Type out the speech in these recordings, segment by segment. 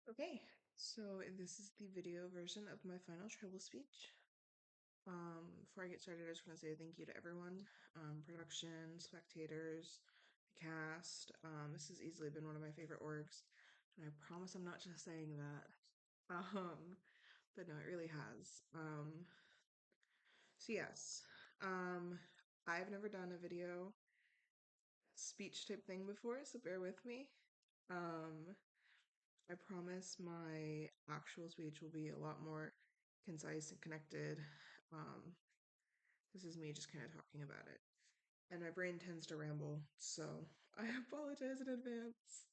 Okay, so this is the video version of my final tribal speech. Before I get started, I just want to say thank you to everyone, production, spectators, the cast. This has easily been one of my favorite orgs, and I promise I'm not just saying that. Um, but no, it really has. So yes, um, I've never done a video speech type thing before, so bear with me. Um, I promise my actual speech will be a lot more concise and connected. Um, this is me just kind of talking about it. And my brain tends to ramble, so I apologize in advance.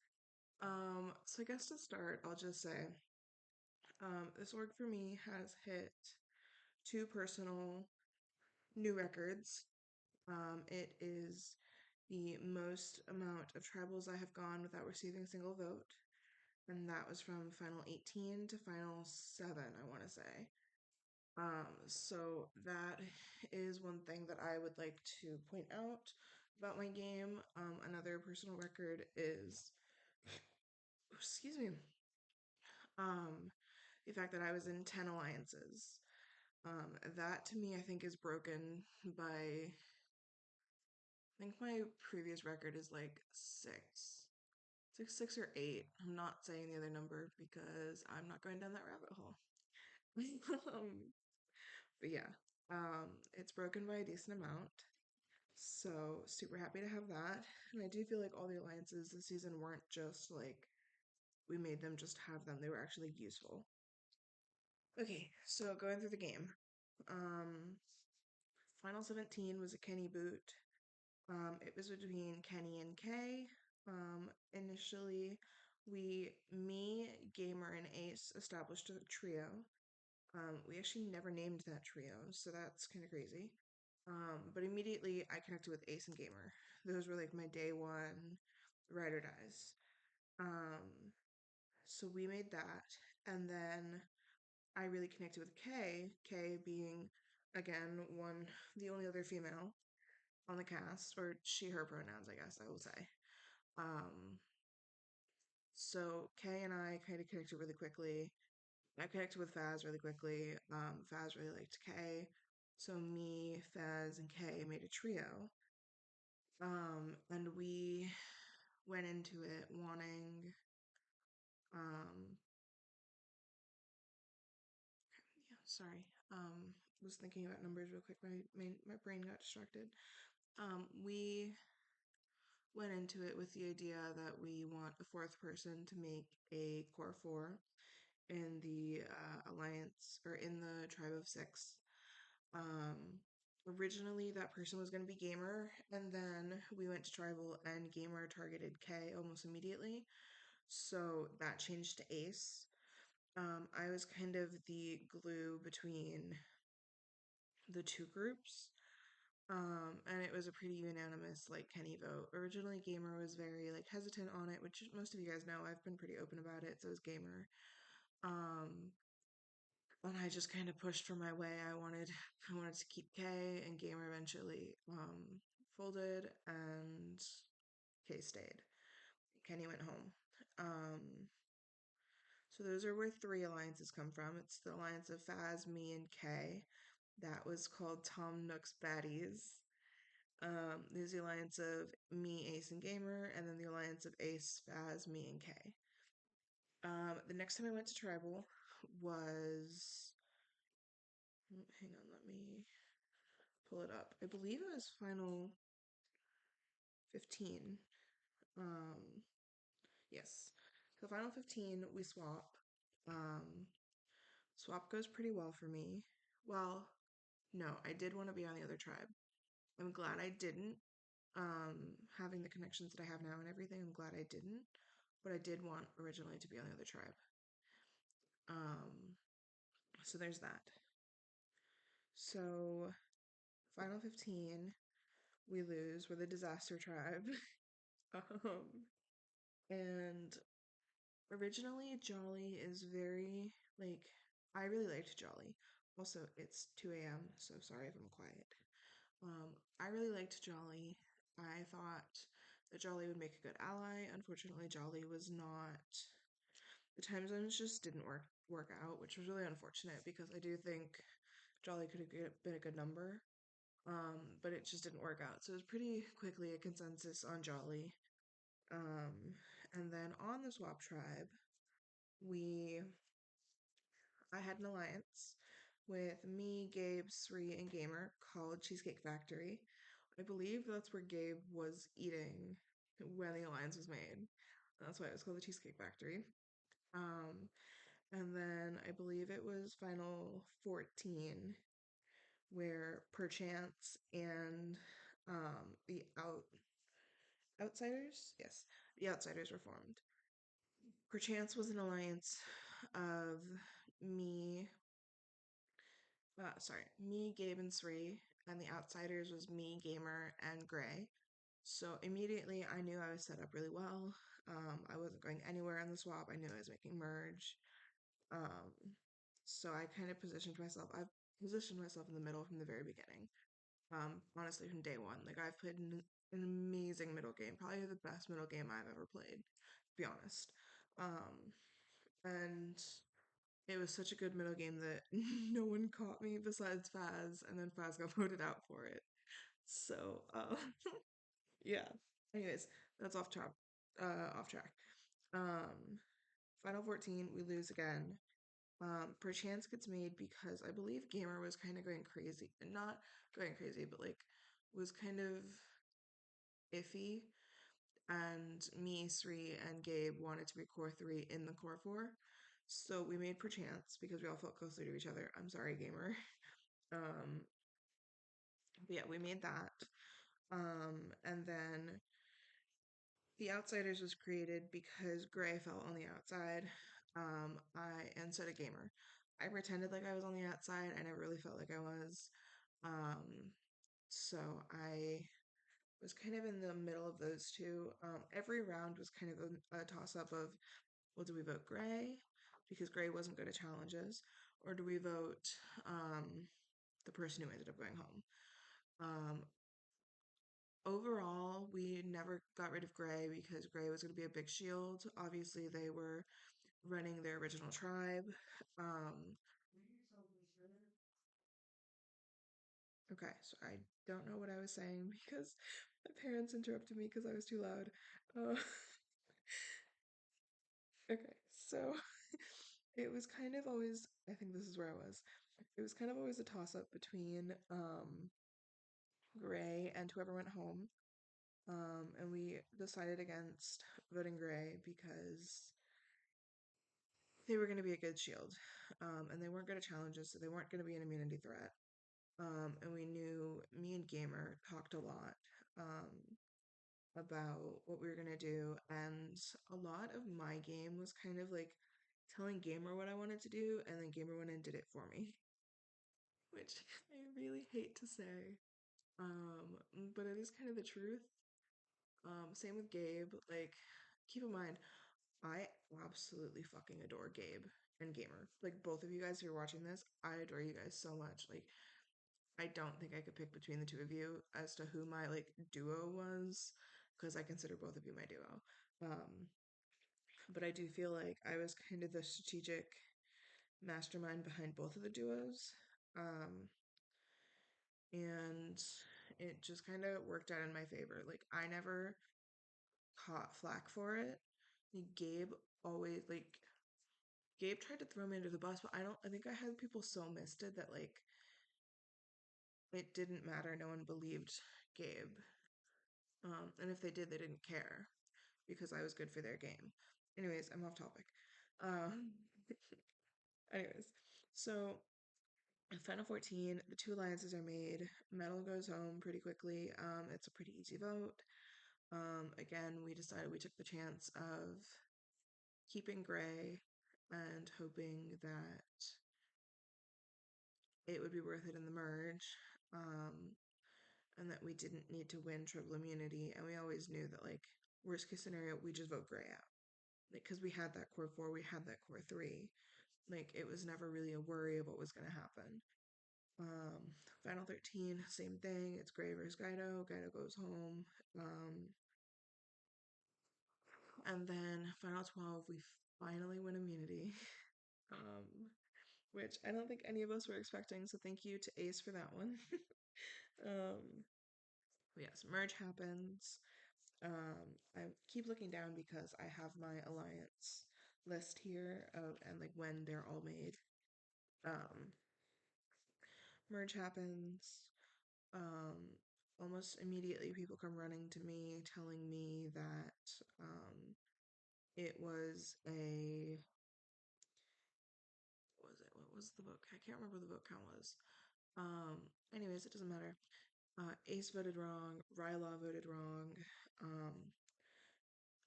So I guess to start, I'll just say this org for me has hit two personal new records. It is the most amount of tribals I have gone without receiving a single vote, and that was from Final 18 to Final 7, I want to say. So that is one thing that I would like to point out about my game. Another personal record is, excuse me, um, the fact that I was in 10 alliances. That to me, I think is broken by, I think my previous record is like six or eight. I'm not saying the other number because I'm not going down that rabbit hole. um, but yeah, it's broken by a decent amount. So super happy to have that. And I do feel like all the alliances this season weren't just like we made them just have them. They were actually useful. Okay, so going through the game. Um Final 17 was a Kenny boot. It was between Kenny and Kay. Initially me, Gamer, and Ace established a trio. We actually never named that trio, so that's kind of crazy. But immediately I connected with Ace and Gamer. Those were like my day one ride or dies. Um, so we made that, and then I really connected with Kay. Kay being again the only other female on the cast, or she/her pronouns, I guess I will say. Um, so Kay and I kind of connected really quickly. I connected with Faz really quickly. Faz really liked Kay. So me, Faz, and Kay made a trio. And we went into it wanting, um, yeah, sorry, was thinking about numbers real quick. My brain got distracted. We went into it with the idea that we want a fourth person to make a core four in the alliance or in the tribe of six. Um, Originally, that person was going to be Gamer, and then we went to Tribal, and Gamer targeted K almost immediately. So that changed to Ace. I was kind of the glue between the two groups. And it was a pretty unanimous like Kenny vote. Originally, Gamer was very like hesitant on it, which most of you guys know. I've been pretty open about it. So is Gamer. Um, and I just kind of pushed for my way. I wanted to keep K, and Gamer eventually folded, and K stayed. Kenny went home. Um, so those are where three alliances come from. It's the alliance of Faz, me, and K. That was called Tom Nook's Baddies. There's the alliance of me, Ace, and Gamer, and then the alliance of Ace, Faz, me, and K. The next time I went to Tribal was, hang on, let me pull it up. I believe it was Final 15. Um, yes. So Final 15, we swap. Um, Swap goes pretty well for me. Well, no, I did want to be on the other tribe. I'm glad I didn't. Having the connections that I have now and everything, I'm glad I didn't. But I did want originally to be on the other tribe. Um, so there's that. So Final 15, we lose. We're the disaster tribe. um, and originally Jolly is very like I really liked Jolly. Also, it's 2 a.m., so sorry if I'm quiet. I really liked Jolly. I thought that Jolly would make a good ally. Unfortunately, Jolly was not the time zones just didn't work out, which was really unfortunate because I do think Jolly could have been a good number. But it just didn't work out. So it was pretty quickly a consensus on Jolly. Um, and then on the swap tribe, we I had an alliance with me, Gabe, Sri, and Gamer called Cheesecake Factory. I believe that's where Gabe was eating when the alliance was made. That's why it was called the Cheesecake Factory. Um, and then I believe it was Final 14 where Perchance and the Outsiders, yes, the Outsiders were formed. Perchance was an alliance of me, me, Gabe, and Sri, and the Outsiders was me, Gamer, and Gray. So immediately I knew I was set up really well. I wasn't going anywhere on the swap. I knew I was making merge. Um, so I kind of I've positioned myself in the middle from the very beginning. Honestly, from day one. Like I've played an amazing middle game, probably the best middle game I've ever played, to be honest. Um, and it was such a good middle game that no one caught me besides Faz, and then Faz got voted out for it. So, yeah. Anyways, that's off track. Um, Final 14, we lose again. Perchance gets made because I believe Gamer was kind of going crazy. Not going crazy, but like was kind of iffy. And me, Sri, and Gabe wanted to be core three in the core four. So we made Perchance because we all felt closer to each other. I'm sorry, Gamer. Um, but yeah, we made that. And then the Outsiders was created because Gray fell on the outside. And so did Gamer. I pretended like I was on the outside. I never really felt like I was. Um, so I was kind of in the middle of those two. Every round was kind of a toss up of, well, do we vote Gray because Gray wasn't good at challenges, or do we vote the person who ended up going home? Um, Overall, we never got rid of Gray because Gray was going to be a big shield. Obviously, they were running their original tribe. Um, okay, so I don't know what I was saying because my parents interrupted me because I was too loud. Uh, okay, so it was kind of always, I think this is where I was. It was kind of always a toss up between Gray and whoever went home. And we decided against voting Gray because they were going to be a good shield. And they weren't good at challenges, so they weren't going to be an immunity threat. And we knew me and Gamer talked a lot um, about what we were going to do. And a lot of my game was kind of like telling Gamer what I wanted to do, and then Gamer went and did it for me, which I really hate to say. But it is kind of the truth. Same with Gabe. Like, keep in mind, I absolutely fucking adore Gabe and Gamer. Like, both of you guys who are watching this, I adore you guys so much. Like, I don't think I could pick between the two of you as to who my like duo was, because I consider both of you my duo. Um, but I do feel like I was kind of the strategic mastermind behind both of the duos. Um, and it just kind of worked out in my favor. Like, I never caught flack for it. Like, Gabe tried to throw me under the bus, but I think I had people so misted that like it didn't matter. No one believed Gabe. And if they did, they didn't care because I was good for their game. Anyways, I'm off topic. Um, anyways, so in Final 14, the two alliances are made. Metal goes home pretty quickly. It's a pretty easy vote. Again, we decided we took the chance of keeping Gray and hoping that it would be worth it in the merge. And that we didn't need to win triple immunity. And we always knew that, like, worst case scenario, we just vote Gray out. Like, because we had that core four, we had that core three. Like, it was never really a worry of what was going to happen. Um, Final 13, same thing. It's Gray versus Guido. Guido goes home. And then Final 12, we finally win immunity, um, which I don't think any of us were expecting. So thank you to Ace for that one. um, but yes, merge happens. I keep looking down because I have my alliance list here of and like when they're all made. Um, merge happens. Um, almost immediately, people come running to me telling me that it was a what was it? What was the vote? I can't remember what the vote count was. Anyways, it doesn't matter. Ace voted wrong. Rylaw voted wrong. Um,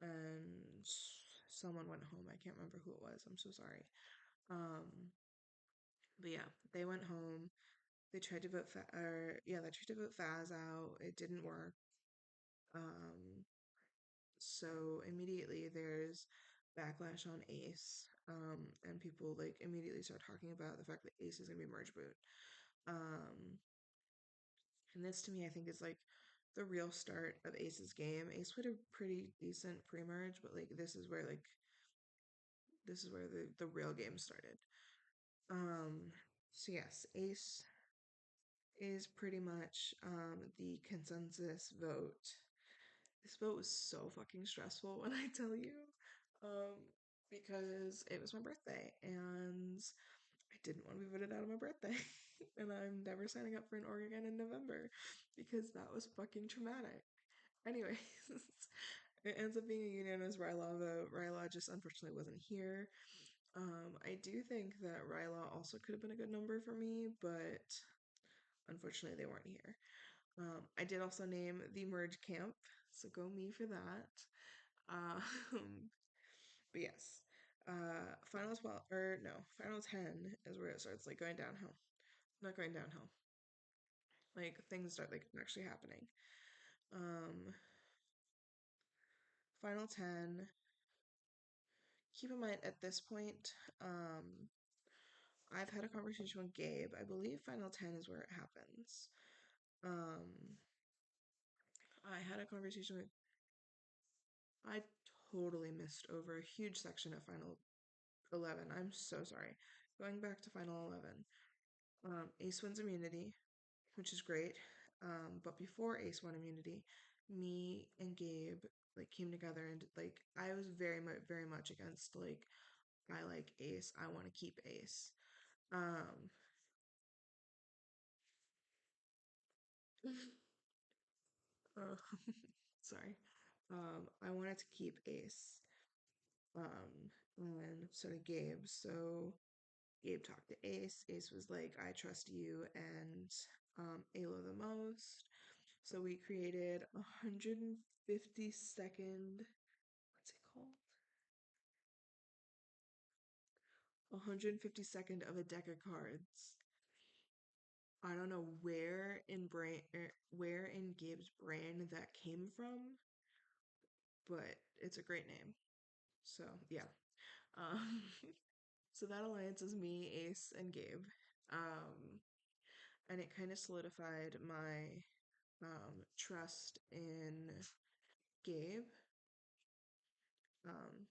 and someone went home. I can't remember who it was. I'm so sorry. Um, but yeah, they went home. They tried to vote they tried to vote Faz out. It didn't work. Um, so immediately there's backlash on Ace. And people like immediately start talking about the fact that Ace is gonna be merge boot. Um, and this to me I think is like the real start of Ace's game. Ace played a pretty decent pre-merge, but like this is where the real game started. Um, so yes, Ace is pretty much the consensus vote. This vote was so fucking stressful when I tell you. Um, because it was my birthday and I didn't want to be voted out on my birthday. And I'm never signing up for an org again in November because that was fucking traumatic. Anyways, it ends up being a unanimous Rylaw vote. Rylaw just unfortunately wasn't here. I do think that Rylaw also could have been a good number for me, but unfortunately they weren't here. I did also name the merge camp, so go me for that. Um, but yes, final 12 or no, final 10 is where it starts like going downhill. Not going downhill. Like things start like actually happening. Um, final 10. Keep in mind at this point, I've had a conversation with Gabe. I believe final 10 is where it happens. Um, I had a conversation with I totally missed over a huge section of final 11. I'm so sorry. Going back to final 11. Ace wins immunity, which is great. But before Ace won immunity, me and Gabe like came together and like I was very much against like I like Ace. I want to keep Ace. Um uh, sorry. I wanted to keep Ace. And so did Gabe. So Gabe talked to Ace. Ace was like, I trust you and Ayla the most. So we created 152nd, what's it called? 152nd of a deck of cards. I don't know where in Gabe's brain that came from, but it's a great name. So yeah. Um, so that alliance is me, Ace, and Gabe. Um, and it kind of solidified my trust in Gabe. Um,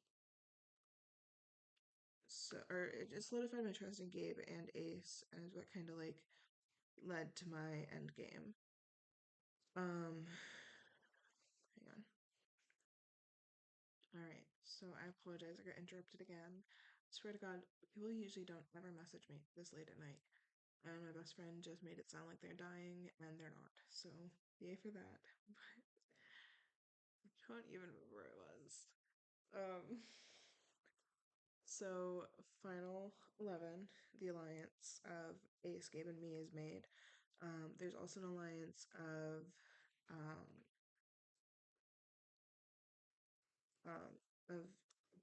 or it just solidified my trust in Gabe and Ace, and is what kind of like led to my end game. Um, hang on. All right, so I apologize. I got interrupted again. Swear to God, people usually don't ever message me this late at night, and my best friend just made it sound like they're dying, and they're not. So yay for that. But I don't even remember where it was. Um. So, final 11, the alliance of Ace, Gabe, and me is made. There's also an alliance um, um, of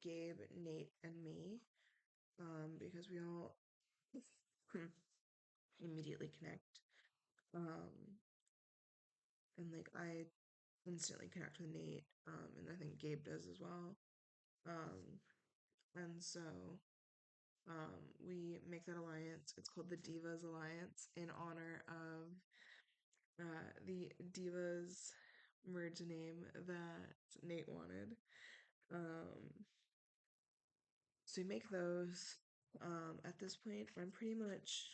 Gabe, Nate, and me, because we all immediately connect. Um, and like I instantly connect with Nate, and I think Gabe does as well. Um, and so we make that alliance. It's called the Divas Alliance in honor of the Divas merge name that Nate wanted. Um, So we make those. At this point, I'm pretty much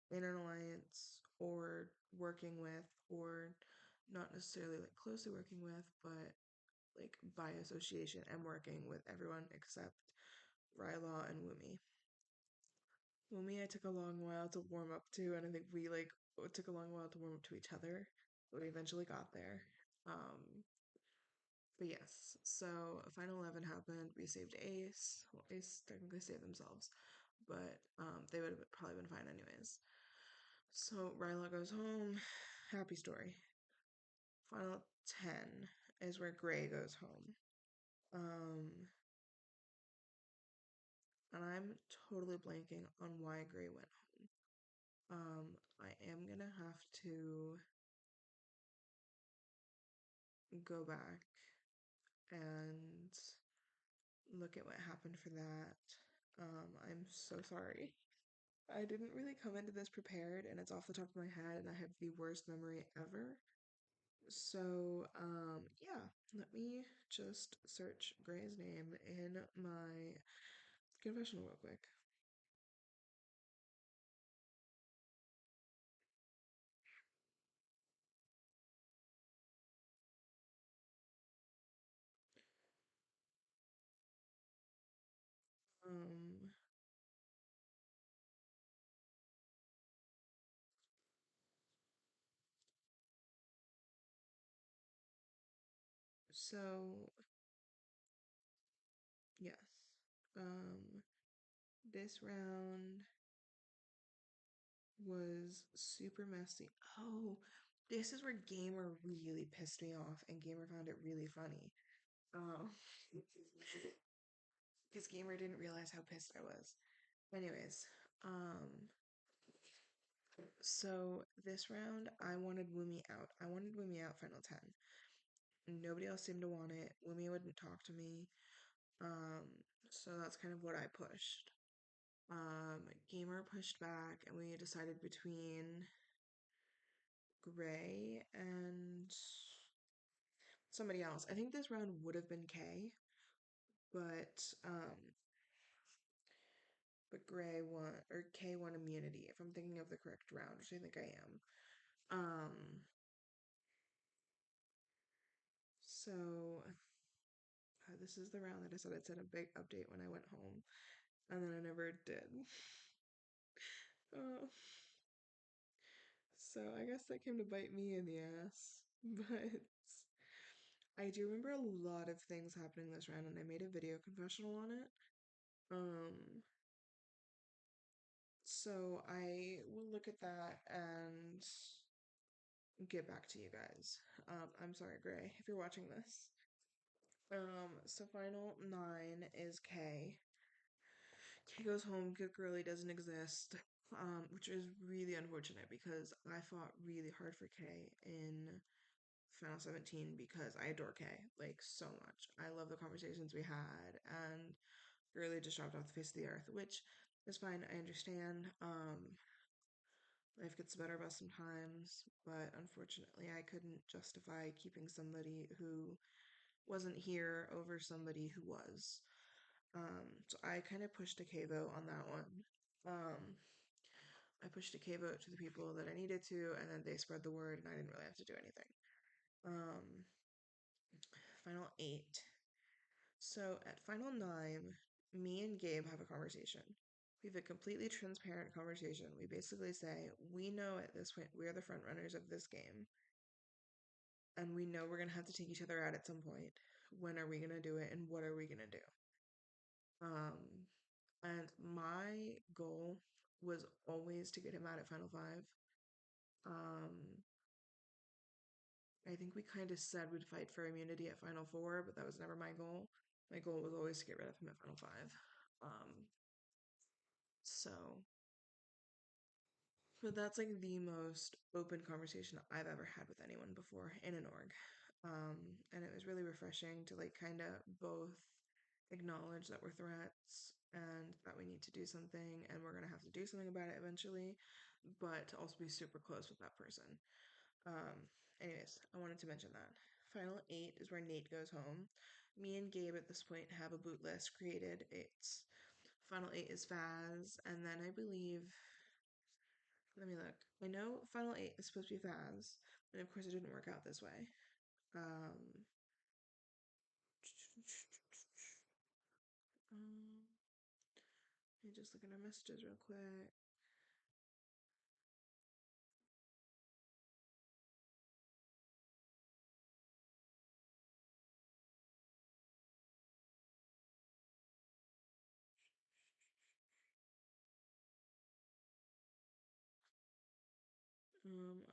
in an alliance or working with, or not necessarily like closely working with, but like by association, I'm working with everyone except Rylaw and Wumi. Wumi, I took a long while to warm up to, and I think we like took a long while to warm up to each other, but we eventually got there. But yes, so Final 11 happened. We saved Ace. Well, Ace technically saved themselves, but they would have probably been fine anyways. So Ryla goes home. Happy story. Final 10 is where Gray goes home. Um, and I'm totally blanking on why Gray went home. I am gonna have to go back and look at what happened for that. I'm so sorry. I didn't really come into this prepared, and it's off the top of my head, and I have the worst memory ever. So, yeah, let me just search Gray's name in my confessional real quick. Um, so, yes. Um, this round was super messy. Oh, this is where Gamer really pissed me off, and Gamer found it really funny. Um, because Gamer didn't realize how pissed I was. Anyways, so this round I wanted Wumi out. I wanted Wumi out final 10. Nobody else seemed to want it. Wumi wouldn't talk to me. Um, so that's kind of what I pushed. Gamer pushed back, and we decided between Gray and somebody else. I think this round would have been K, but Gray won, or K won immunity, if I'm thinking of the correct round, which I think I am. So this is the round that I said I'd send a big update when I went home, and then I never did. Uh, so I guess that came to bite me in the ass. But I do remember a lot of things happening this round, and I made a video confessional on it. Um, so I will look at that and get back to you guys. I'm sorry, Gray, if you're watching this. So final 9 is K. K goes home, Good Girlie doesn't exist. Which is really unfortunate because I fought really hard for K in Final 17 because I adore K like so much. I love the conversations we had, and Girlie just dropped off the face of the earth, which is fine. I understand. Life gets better about sometimes, but unfortunately, I couldn't justify keeping somebody who wasn't here over somebody who was. So I kind of pushed a K vote on that one. Um, I pushed a K vote to the people that I needed to, and then they spread the word, and I didn't really have to do anything. Um, Final 8. So at Final 9, me and Gabe have a conversation. We have a completely transparent conversation. We basically say, we know at this point we are the front runners of this game, and we know we're going to have to take each other out at some point. When are we going to do it, and what are we going to do? And my goal was always to get him out at Final 5. Um, I think we kind of said we'd fight for immunity at Final 4, but that was never my goal. My goal was always to get rid of him at Final 5. So, but that's like the most open conversation I've ever had with anyone before in an org. And it was really refreshing to like kind of both acknowledge that we're threats and that we need to do something and we're gonna have to do something about it eventually, but to also be super close with that person. Um, Anyways, I wanted to mention that. Final 8 is where Nate goes home. me and Gabe at this point have a boot list created. It's Final 8 is Faz, and then I believe, let me look. I know Final 8 is supposed to be Faz, and of course it didn't work out this way. Um, um, let me just look at our messages real quick.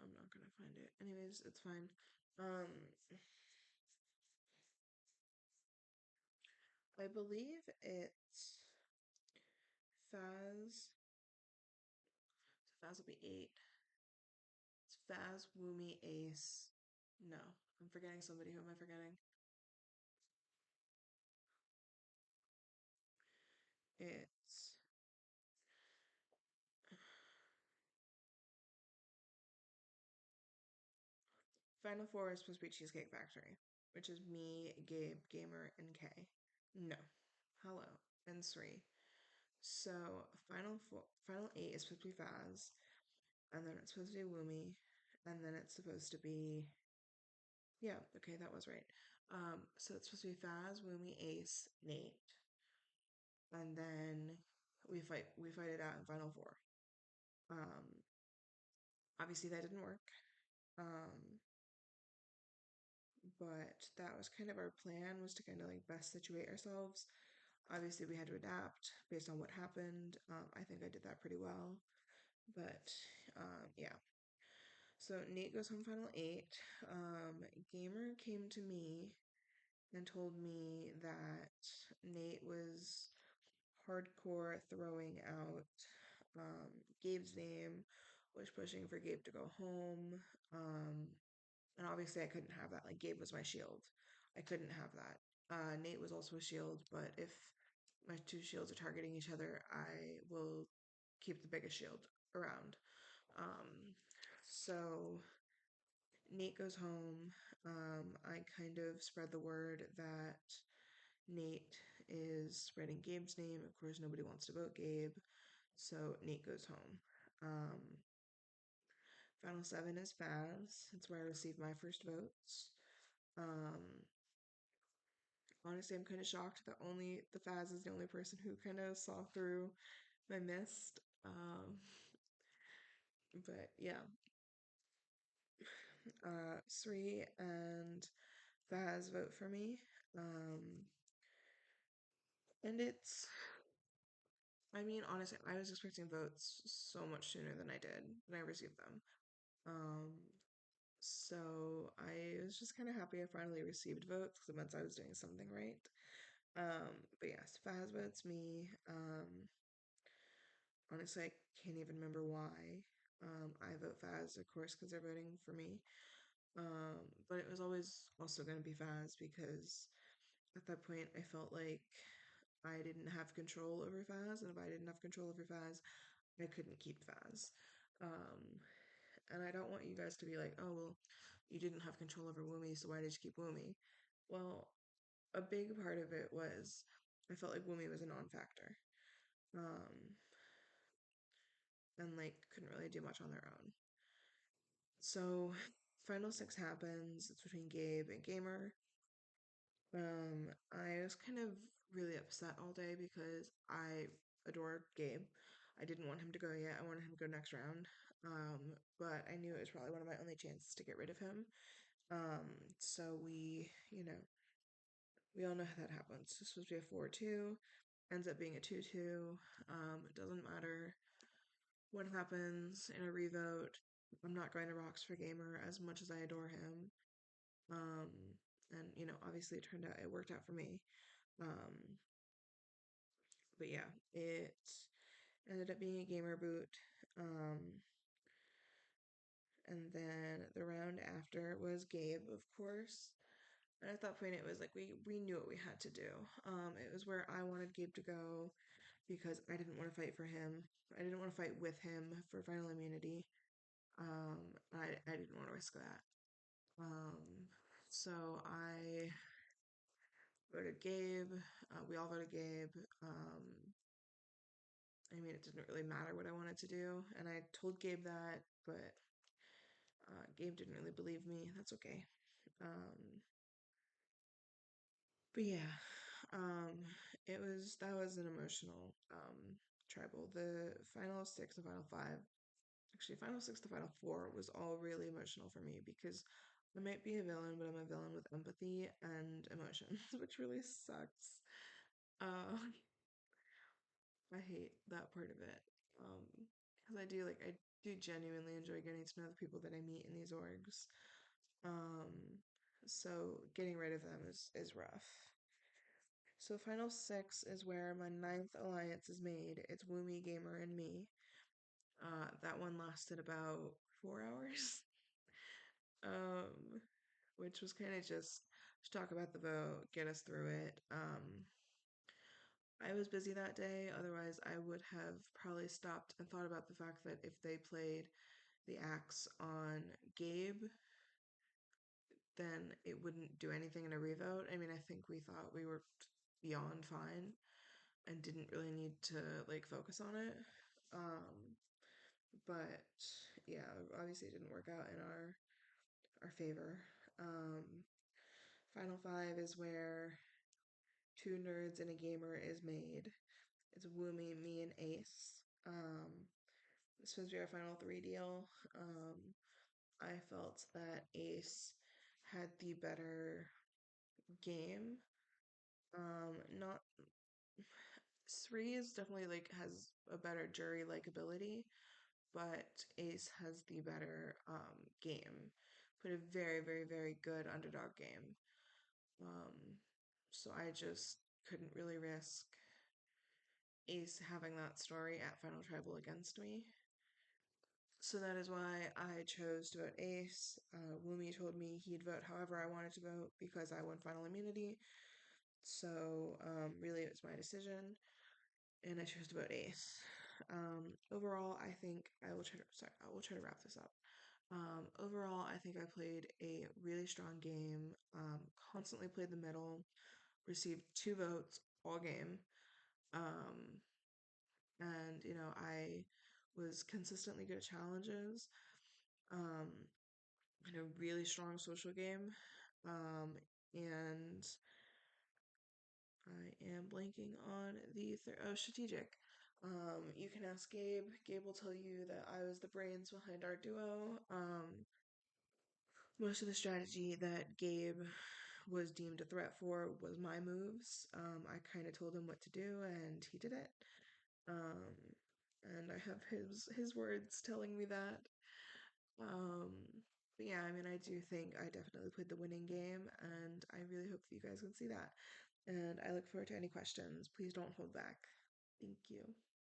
I'm not gonna find it. Anyways, it's fine. Um, I believe it's Faz. Faz will be 8. It's Faz, Woomy, Ace. No, I'm forgetting somebody. Who am I forgetting? It's Final Four is supposed to be Cheesecake Factory, which is me, Gabe, Gamer, and Kay. No. Hello. And Sri. So Final 8 is supposed to be Faz, and then it's supposed to be Woomy, and then it's supposed to be, yeah, okay, that was right. So it's supposed to be Faz, Woomy, Ace, Nate, and then we fight it out in Final Four. Um, Obviously that didn't work. Um, but that was kind of our plan, was to kind of like best situate ourselves. Obviously we had to adapt based on what happened. I think I did that pretty well. But yeah. So Nate goes home Final 8. Gamer came to me and told me that Nate was hardcore throwing out Gabe's name, was pushing for Gabe to go home. Um, and obviously I couldn't have that. Like Gabe was my shield. I couldn't have that. Nate was also a shield, but if my two shields are targeting each other, I will keep the biggest shield around. So Nate goes home. I kind of spread the word that Nate is spreading Gabe's name. Of course, nobody wants to vote Gabe, so Nate goes home. Final 7 is Faz. It's where I received my first votes. Um, Honestly, I'm kind of shocked that only the Faz is the only person who kind of saw through my mist. But yeah, Sri and Faz vote for me. Um, and I mean, honestly, I was expecting votes so much sooner than I did, when I received them. Um, so I was just kind of happy I finally received votes because it meant I was doing something right. But yes, Faz votes me. Honestly, I can't even remember why. I vote Faz, of course, because they're voting for me. But it was always also going to be Faz because at that point I felt like I didn't have control over Faz, and if I didn't have control over Faz, I couldn't keep Faz. Um, and I don't want you guys to be like, oh, well, you didn't have control over Woomy, so why did you keep Woomy? Well, a big part of it was I felt like Woomy was a non-factor. Um, and like couldn't really do much on their own. So Final 6 happens. It's between Gabe and Gamer. I was kind of really upset all day because I adored Gabe. I didn't want him to go yet. I wanted him to go next round. But I knew it was probably one of my only chances to get rid of him. So we all know how that happens. This was supposed to be a 4-2, ends up being a 2-2. It doesn't matter what happens in a revote. I'm not going to Rocks for Gamer as much as I adore him. Um, and obviously it worked out for me. Um, but yeah, it ended up being a gamer boot. Um, and then the round after was Gabe, of course. And at that point, it was like we knew what we had to do. It was where I wanted Gabe to go because I didn't want to fight for him. I didn't want to fight with him for final immunity. I didn't want to risk that. So voted Gabe. We all voted Gabe. Um, I mean, it didn't really matter what I wanted to do, and I told Gabe that, but Gabe didn't really believe me. That's okay. Um, but yeah, um, that was an emotional tribal. The final six and final five, actually, final six to final four was all really emotional for me because I might be a villain, but I'm a villain with empathy and emotions, which really sucks. Uh, I hate that part of it. Um, because I do genuinely enjoy getting to know the people that I meet in these orgs. Um, so getting rid of them is rough. So final six is where my ninth alliance is made. It's Woomy, Gamer, and me. That one lasted about 4 hours. Um, which was kind of just to talk about the vote, get us through it. I was busy that day, otherwise I would have probably stopped and thought about the fact that if they played the axe on Gabe, then it wouldn't do anything in a revote. I mean, I think we thought we were beyond fine and didn't really need to like focus on it. Um, but yeah, obviously it didn't work out in our favor. Um, Final five is where two nerds and a gamer is made. It's Woomy, me, and Ace. This was our final three deal. I felt that Ace had the better game. Not three is definitely like has a better jury likability, but Ace has the better game. Put a very, very, very good underdog game. Um, so I just couldn't really risk Ace having that story at Final Tribal against me. So that is why I chose to vote Ace. Wumi told me he'd vote however I wanted to vote because I won final immunity. So really, it was my decision, and I chose to vote Ace. Overall, I think I will try to. Sorry, I will try to wrap this up. Overall, I think I played a really strong game. Constantly played the middle. Received two votes all game. Um, and I was consistently good at challenges. Um, in a really strong social game. Um, and I am blanking on the strategic. You can ask Gabe. Gabe will tell you that I was the brains behind our duo. Most of the strategy that Gabe was deemed a threat for was my moves. I kind of told him what to do, and he did it. Um, and I have his words telling me that. Um, but yeah, I mean, I do think I definitely played the winning game, and I really hope that you guys can see that. And I look forward to any questions. Please don't hold back. Thank you.